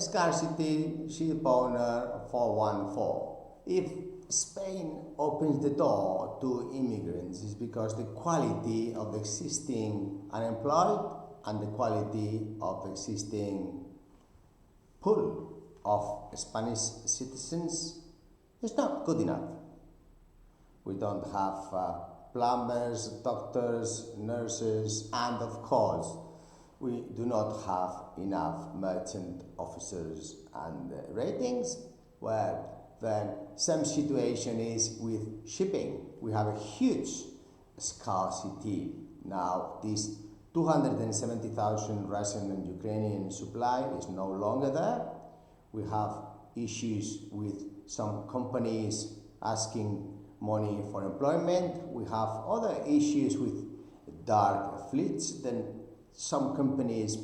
Scarcity ShipOwner 414. If Spain opens the door to immigrants, it's because the quality of the existing unemployed and the quality of the existing pool of Spanish citizens is not good enough. We don't have plumbers, doctors, nurses, and of course, we do not have enough merchant officers and ratings. Well, then same situation is with shipping. We have a huge scarcity. Now this 270,000 Russian and Ukrainian supply is no longer there. We have issues with some companies asking money for employment. We have other issues with dark fleets. Then some companies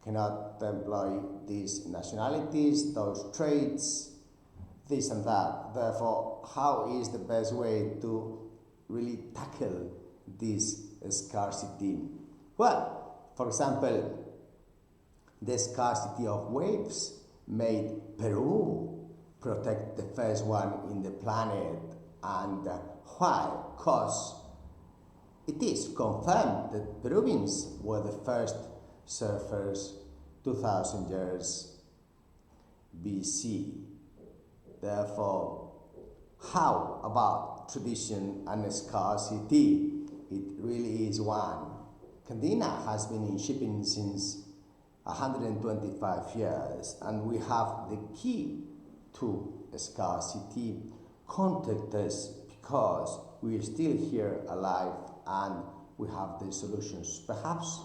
cannot employ these nationalities, those trades, this and that. Therefore, how is the best way to really tackle this scarcity? Well, for example, the scarcity of waves made Peru protect the first one in the planet. And why? Because it is confirmed that Peruvians were the first surfers 2000 years BC. Therefore, how about tradition and scarcity? It really is one. Candina has been in shipping since 125 years, and we have the key to scarcity. Contact us because we are still here alive and we have the solutions. Perhaps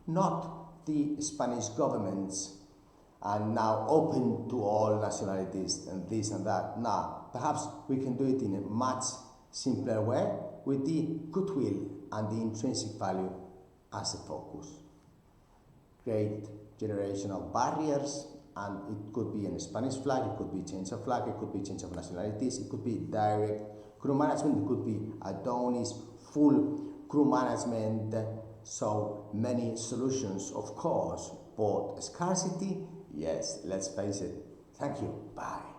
not the Spanish governments are now open to all nationalities and this and that. Now, perhaps we can do it in a much simpler way with the goodwill and the intrinsic value as a focus. Create generational barriers, and it could be a Spanish flag, it could be change of flag, it could be change of nationalities, it could be direct crew management, it could be Adonis, full crew management. So many solutions, of course, but scarcity, yes, let's face it. Thank you, bye.